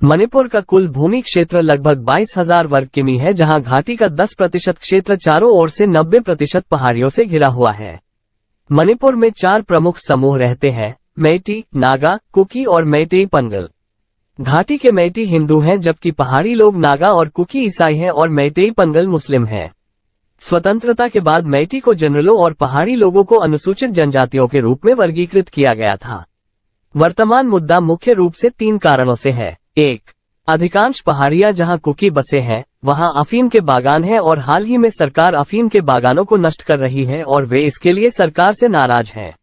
मणिपुर का कुल भूमि क्षेत्र लगभग 22,000 वर्ग किमी है, जहां घाटी का 10% क्षेत्र चारों ओर से 90% पहाड़ियों से घिरा हुआ है। मणिपुर में 4 प्रमुख समूह रहते हैं: मेइटी, नागा, कुकी और मेइतेई पंगल। घाटी के मेइटी हिंदू हैं, जबकि पहाड़ी लोग नागा और कुकी ईसाई हैं और मेइतेई पंगल मुस्लिम हैं। स्वतंत्रता के बाद मेइटी को जनरलों और पहाड़ी लोगों को अनुसूचित जनजातियों के रूप में वर्गीकृत किया गया था। वर्तमान मुद्दा मुख्य रूप से 3 कारणों से है। 1. अधिकांश पहाड़ियां जहां कुकी बसे हैं, वहां अफीम के बागान हैं और हाल ही में सरकार अफीम के बागानों को नष्ट कर रही है और वे इसके लिए सरकार से नाराज हैं।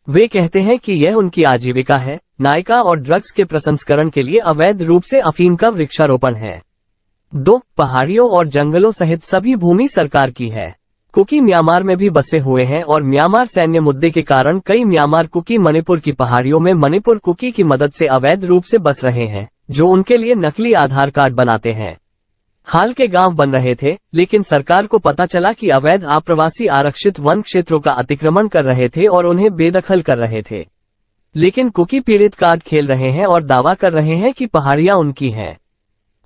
वे कहते हैं कि यह उनकी आजीविका है। नायका और ड्रग्स के प्रसंस्करण के लिए अवैध रूप से अफीम का वृक्षारोपण है। 2. पहाड़ियों और जंगलों सहित सभी भूमि सरकार की है। कुकी म्यांमार में भी बसे हुए हैं और म्यांमार सैन्य मुद्दे के कारण कई म्यांमार कुकी मणिपुर की पहाड़ियों में मणिपुर कुकी की मदद से अवैध रूप से बस रहे हैं, जो उनके लिए नकली आधार कार्ड बनाते हैं। हाल के गांव बन रहे थे, लेकिन सरकार को पता चला कि अवैध आप्रवासी आरक्षित वन क्षेत्रों का अतिक्रमण कर रहे थे और उन्हें बेदखल कर रहे थे। लेकिन कुकी पीड़ित कार्ड खेल रहे हैं और दावा कर रहे हैं कि पहाड़ियां उनकी हैं।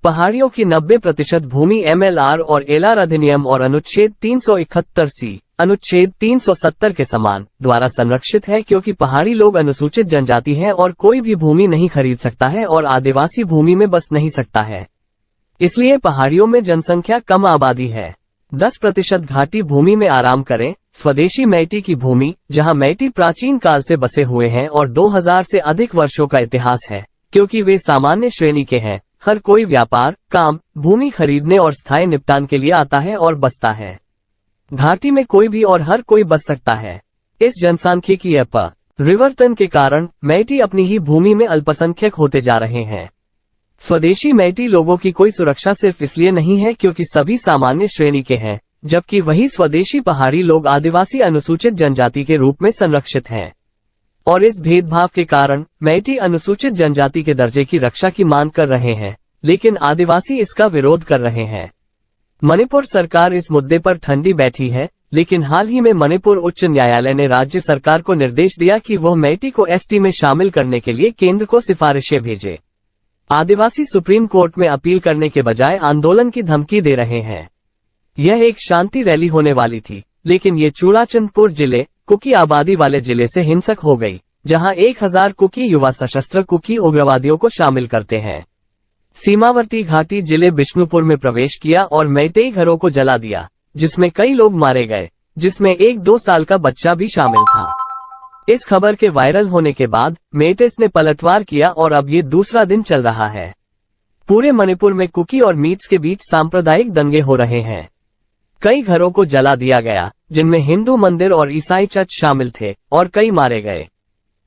पहाड़ियों की 90% भूमि MLR और LR अधिनियम और अनुच्छेद 371C, अनुच्छेद 370 के समान द्वारा संरक्षित है, क्योंकि पहाड़ी लोग अनुसूचित जनजाति हैं और कोई भी भूमि नहीं खरीद सकता है और आदिवासी भूमि में बस नहीं सकता है। इसलिए पहाड़ियों में जनसंख्या कम आबादी है। 10% घाटी भूमि में आराम करें। स्वदेशी मेइटी की भूमि, जहां मेइटी प्राचीन काल से बसे हुए हैं और 2000 से अधिक वर्षों का इतिहास है, क्योंकि वे सामान्य श्रेणी के हैं। हर कोई व्यापार, काम, भूमि खरीदने और स्थायी निपटान के लिए आता है और बसता है। घाटी में कोई भी और हर कोई बस सकता है। इस जनसांख्यिकीय परिवर्तन के कारण मेइटी अपनी ही भूमि में अल्पसंख्यक होते जा रहे हैं। स्वदेशी मेइटी लोगों की कोई सुरक्षा सिर्फ इसलिए नहीं है क्योंकि सभी सामान्य श्रेणी के हैं, जबकि वही स्वदेशी पहाड़ी लोग आदिवासी अनुसूचित जनजाति के रूप में संरक्षित हैं। और इस भेदभाव के कारण मेइटी अनुसूचित जनजाति के दर्जे की रक्षा की मांग कर रहे हैं, लेकिन आदिवासी इसका विरोध कर रहे हैं। मणिपुर सरकार इस मुद्दे पर ठंडी बैठी है, लेकिन हाल ही में मणिपुर उच्च न्यायालय ने राज्य सरकार को निर्देश दिया कि वह मेइटी को ST में शामिल करने के लिए केंद्र को सिफारिशें भेजे। आदिवासी सुप्रीम कोर्ट में अपील करने के बजाय आंदोलन की धमकी दे रहे हैं। यह एक शांति रैली होने वाली थी, लेकिन ये चूड़ाचंदपुर जिले, कुकी आबादी वाले जिले से हिंसक हो गई, जहां 1000 कुकी युवा सशस्त्र कुकी उग्रवादियों को शामिल करते हैं। सीमावर्ती घाटी जिले बिष्णुपुर में प्रवेश किया और मेइतेई घरों को जला दिया, जिसमें कई लोग मारे गए, जिसमें एक 2 साल का बच्चा भी शामिल था। इस खबर के वायरल होने के बाद मेइटेस ने पलटवार किया और अब ये दूसरा दिन चल रहा है। पूरे मणिपुर में कुकी और मीट्स के बीच सांप्रदायिक दंगे हो रहे हैं। कई घरों को जला दिया गया, जिनमें हिंदू मंदिर और ईसाई चर्च शामिल थे, और कई मारे गए।